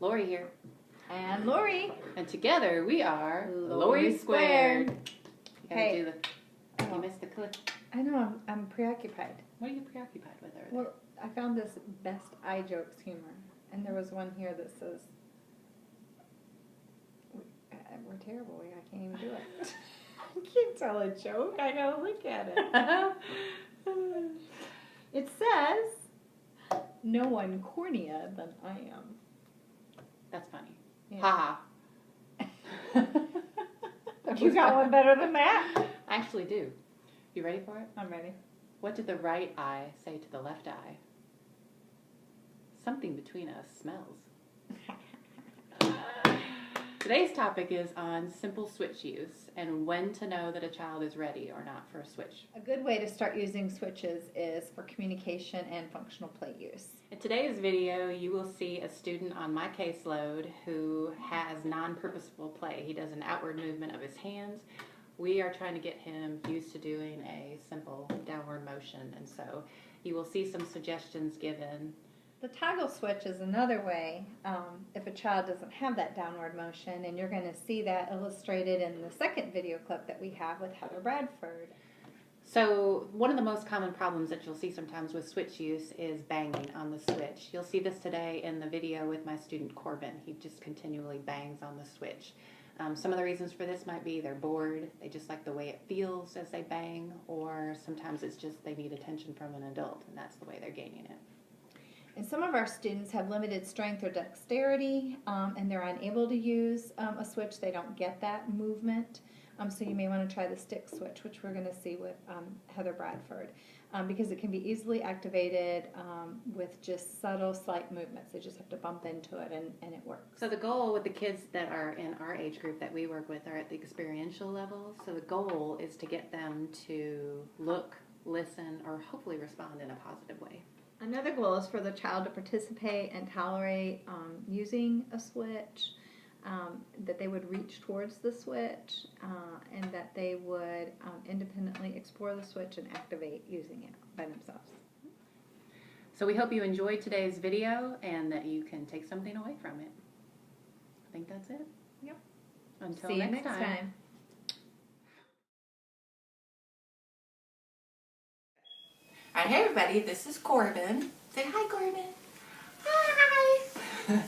Lori here. And Lori. And together we are Lori Squared. You gotta Hey. do the, you missed the clip. I know, I'm preoccupied. What are you preoccupied with over there? Well, I found this best eye jokes humor. And there was one here that says, we're terrible, I can't even do it. I can't tell a joke, I gotta look at it. It says, no one cornier than I am. That's funny. Yeah. Ha ha. You got one better than that? I actually do. You ready for it? I'm ready. What did the right eye say to the left eye? Something between us smells. Today's topic is on simple switch use and when to know that a child is ready or not for a switch. A good way to start using switches is for communication and functional play use. In today's video, you will see a student on my caseload who has non-purposeful play. He does an outward movement of his hands. We are trying to get him used to doing a simple downward motion, and so you will see some suggestions given. The toggle switch is another way if a child doesn't have that downward motion, and you're going to see that illustrated in the second video clip that we have with Heather Bradford. So one of the most common problems that you'll see sometimes with switch use is banging on the switch. You'll see this today in the video with my student Corbin. He just continually bangs on the switch. Some of the reasons for this might be they're bored, they just like the way it feels as they bang, or sometimes it's just they need attention from an adult, and that's the way they're gaining it. And some of our students have limited strength or dexterity, and they're unable to use a switch. They don't get that movement. So you may want to try the stick switch, which we're going to see with Heather Bradford, because it can be easily activated with just subtle, slight movements. They just have to bump into it, and it works. So the goal with the kids that are in our age group that we work with are at the experiential level. So the goal is to get them to look, listen, or hopefully respond in a positive way. Another goal is for the child to participate and tolerate using a switch, that they would reach towards the switch, and that they would independently explore the switch and activate using it by themselves. So we hope you enjoyed today's video and that you can take something away from it. I think that's it. Yep. Until See you next time. All right, hey everybody, this is Corbin. Say hi, Corbin. Hi.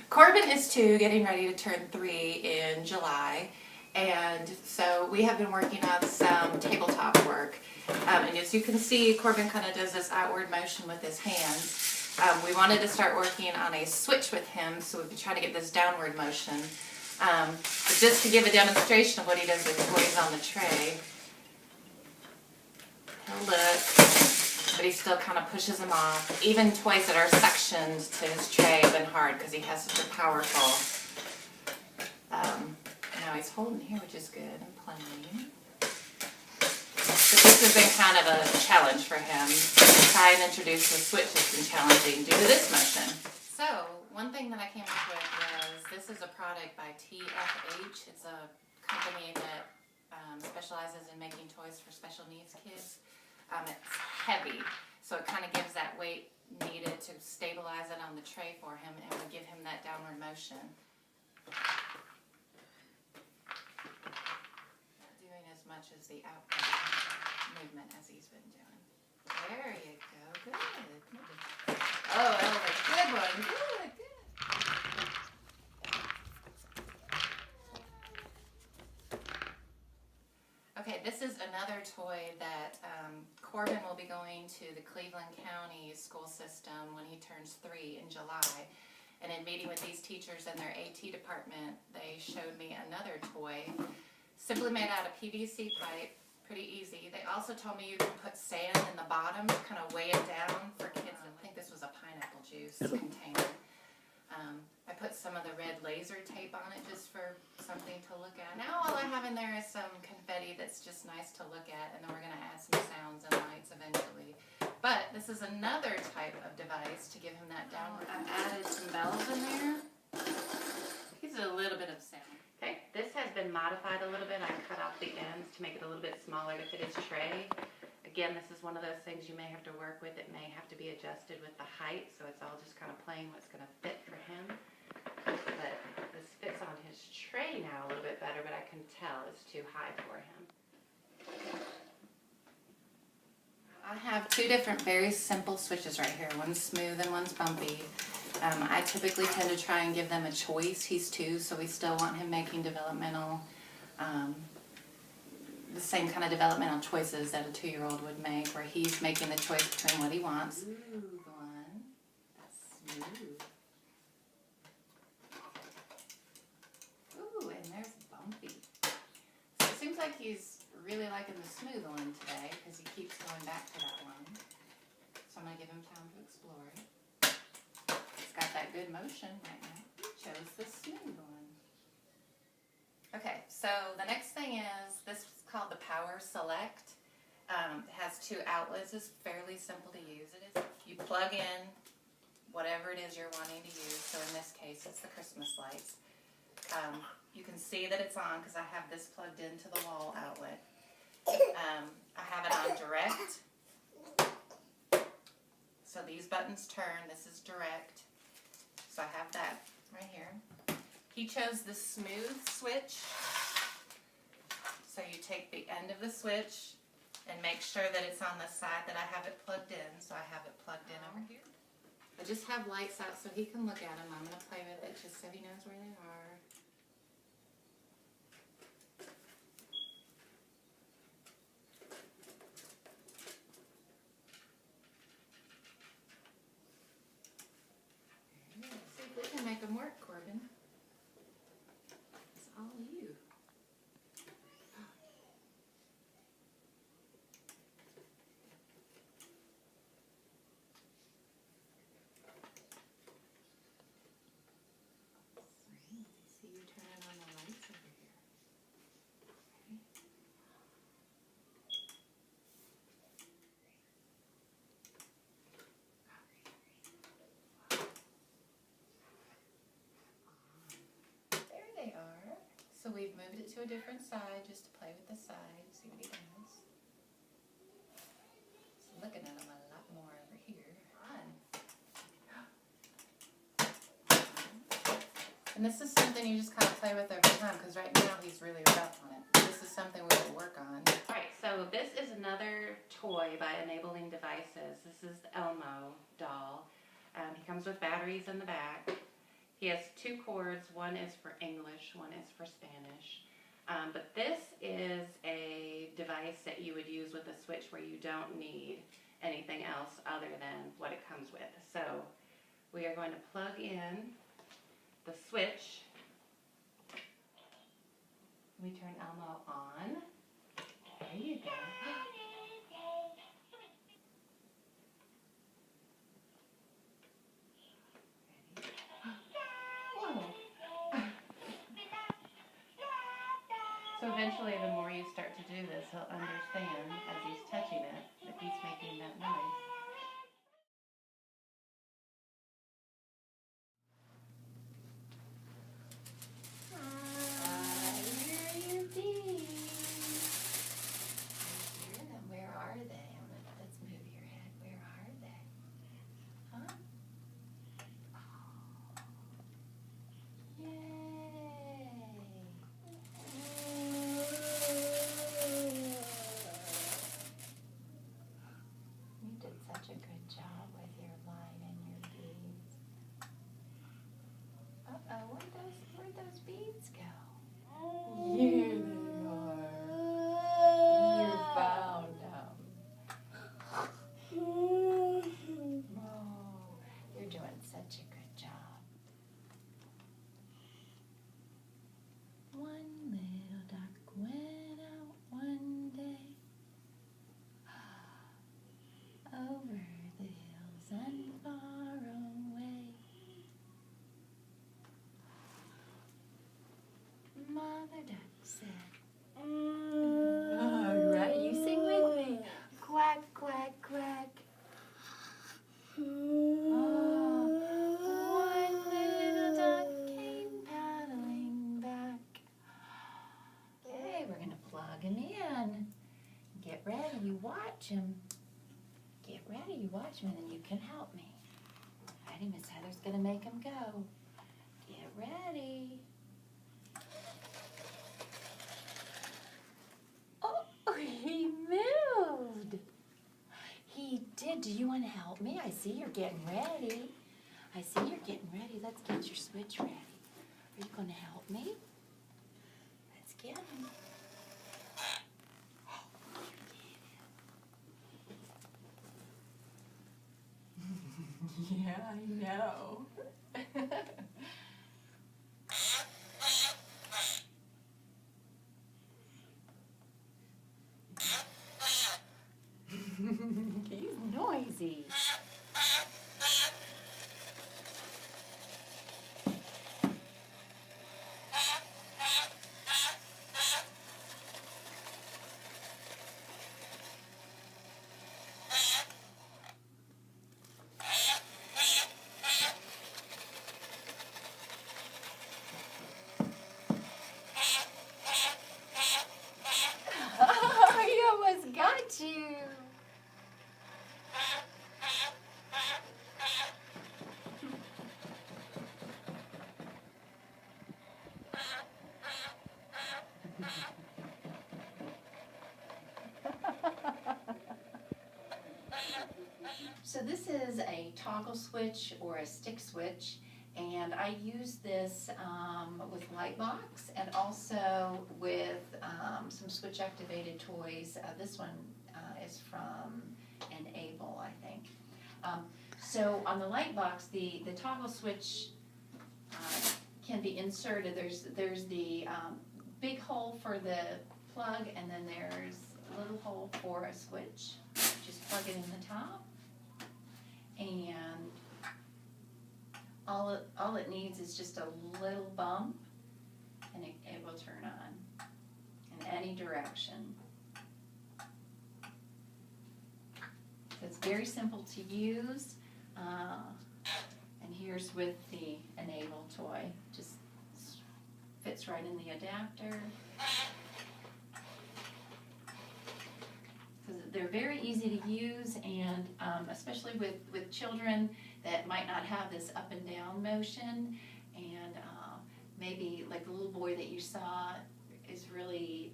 Corbin is 2, getting ready to turn 3 in July, and so we have been working on some tabletop work. And as you can see, Corbin kind of does this outward motion with his hands. We wanted to start working on a switch with him, so we've been trying to get this downward motion. But just to give a demonstration of what he does with toys on the tray, he'll look, but he still kind of pushes them off. Even toys that are sectioned to his tray have been hard because he has such a powerful, now he's holding here, which is good, and playing. So this has been kind of a challenge for him. To try and introduce the switch has been challenging due to this motion. So one thing that I came up with was, this is a product by TFH. It's a company that specializes in making toys for special needs kids. It's heavy, so it kind of gives that weight needed to stabilize it on the tray for him and would give him that downward motion. Not doing as much as the outward movement as he's been doing. There you go, good. Oh, that was a good one, good, good. Okay, this is another toy that Corbin will be going to the Cleveland County school system when he turns 3 in July. And in meeting with these teachers in their AT department, they showed me another toy, simply made out of PVC pipe, pretty easy. They also told me you can put sand in the bottom to kind of weigh it down for kids. I think this was a pineapple juice container. I put some of the red laser tape on it just for something to look at. Now all I have in there is some confetti that's just nice to look at, and then we're going to add some sounds and lights eventually. But this is another type of device to give him that downward. I've added some bells in there. Gives it a little bit of sound. Okay, this has been modified a little bit. I cut off the ends to make it a little bit smaller to fit his tray. Again, this is one of those things you may have to work with. It may have to be adjusted with the height, so it's all just kind of playing what's going to fit for him. on his tray now a little bit better, but I can tell it's too high for him. I have two different very simple switches right here. One's smooth and one's bumpy. I typically tend to try and give them a choice. He's 2, so we still want him making developmental, the same kind of developmental choices that a 2-year-old would make, where he's making the choice between what he wants. Smooth one. That's smooth. Ooh, and there's bumpy. So it seems like he's really liking the smooth one today because he keeps going back to that one. So I'm going to give him time to explore it. It's got that good motion right now. He chose the smooth one. Okay, so the next thing is, this is called the Power Select. It has 2 outlets. It's fairly simple to use. You plug in whatever it is you're wanting to use. So in this case, it's the Christmas lights. You can see that it's on because I have this plugged into the wall outlet. I have it on direct. So these buttons turn. This is direct. So I have that right here. He chose the smooth switch. So you take the end of the switch and make sure that it's on the side that I have it plugged in. So I have it plugged in over here. I just have lights out so he can look at them. I'm going to play with it just so he knows where they are. See if we can make them work, Corbin. It's all you. See you turning on the lights over here. There they are. So we've moved it to a different side just to play with the side, see what he does. He's looking at him a lot more over here. Fun. And this is something you just kind of play with over time, because right now he's really rough on it. This is something we will work on. Alright, so this is another toy by Enabling Devices. This is the Elmo doll. He comes with batteries in the back. He has 2 cords. One is for English, one is for Spanish. But this is a device that you would use with a switch where you don't need anything else other than what it comes with. So we are going to plug in the switch. We turn Elmo on. There you go. So eventually, the more you start to do this, he'll understand as he's touching it that he's making that noise. Where are they? Let's move your head. Where are they? Huh? Oh. Yay! You did such a good job with your line and your beads. Uh-oh, where'd those beads go? Here they are. You found them. Oh, you're doing such a good job. One little duck went out one day over the hills and far away. Mother duck said, all right, you sing with me. Quack, quack, quack. One little duck came paddling back. Okay, we're going to plug him in. Get ready, you watch him. Get ready, you watch him, and then you can help me. Ready, Miss Heather's going to make him go. Get ready. said, do you want to help me? I see you're getting ready. I see you're getting ready. Let's get your switch ready. Are you going to help me? Let's get him. Yeah, I know. He's noisy. Oh, he almost got you. So this is a toggle switch or a stick switch, and I use this with Lightbox and also with some switch activated toys. This one is from Enable, I think. So on the Lightbox, the toggle switch can be inserted. There's the big hole for the plug, and then there's a little hole for a switch. Just plug it in the top, and all it needs is just a little bump, and it will turn on in any direction. So it's very simple to use, and here's with the Enable toy. Just fits right in the adapter. They're very easy to use, and especially with children that might not have this up and down motion, and maybe like the little boy that you saw is really,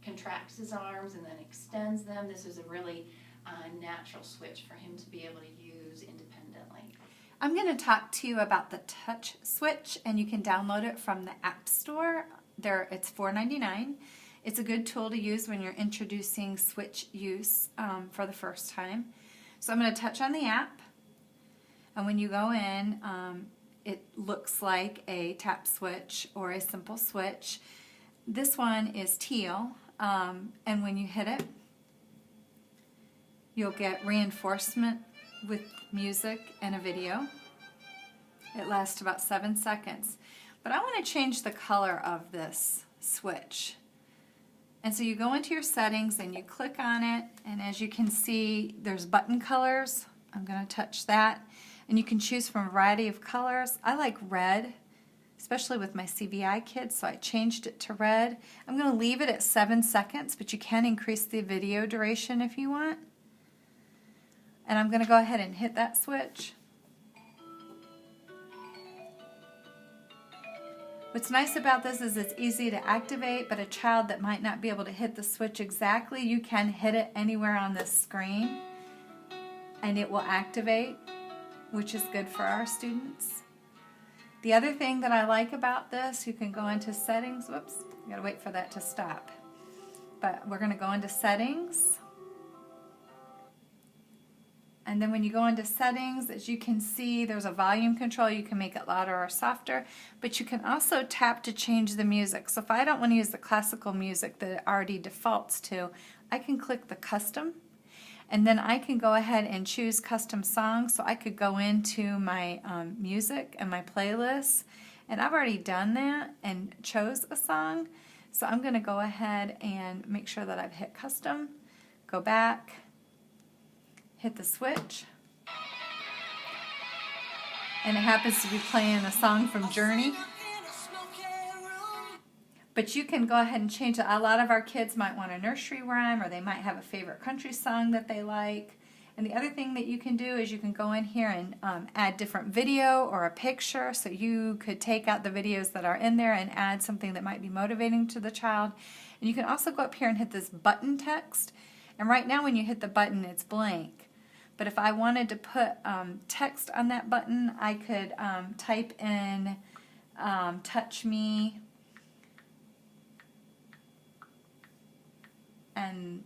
contracts his arms and then extends them. This is a really natural switch for him to be able to use independently. I'm going to talk to you about the touch switch, and you can download it from the App Store. It's $4.99. It's a good tool to use when you're introducing switch use for the first time. So I'm going to touch on the app, and when you go in, it looks like a tap switch or a simple switch. This one is teal, and when you hit it, you'll get reinforcement with music and a video. It lasts about 7 seconds. But I want to change the color of this switch. And so you go into your settings and you click on it, and as you can see, there's button colors. I'm going to touch that. And you can choose from a variety of colors. I like red, especially with my CVI kids, so I changed it to red. I'm going to leave it at 7 seconds, but you can increase the video duration if you want. And I'm going to go ahead and hit that switch. What's nice about this is it's easy to activate, but a child that might not be able to hit the switch exactly, you can hit it anywhere on this screen and it will activate, which is good for our students. The other thing that I like about this, you can go into settings. Whoops, you gotta wait for that to stop. But we're gonna go into settings. And then when you go into settings, as you can see, there's a volume control. You can make it louder or softer, but you can also tap to change the music. So if I don't want to use the classical music that it already defaults to, I can click the custom, and then I can go ahead and choose custom songs. So I could go into my music and my playlist, and I've already done that and chose a song. So I'm going to go ahead and make sure that I've hit custom, go back, hit the switch, and it happens to be playing a song from Journey. But you can go ahead and change it. A lot of our kids might want a nursery rhyme, or they might have a favorite country song that they like. And the other thing that you can do is you can go in here and add different video or a picture. So you could take out the videos that are in there and add something that might be motivating to the child. And you can also go up here and hit this button text. And right now when you hit the button, it's blank. But if I wanted to put text on that button, I could type in touch me and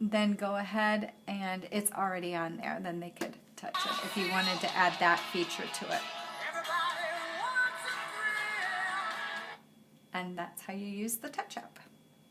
then go ahead and it's already on there. Then they could touch it if you wanted to add that feature to it. And that's how you use the Touch app.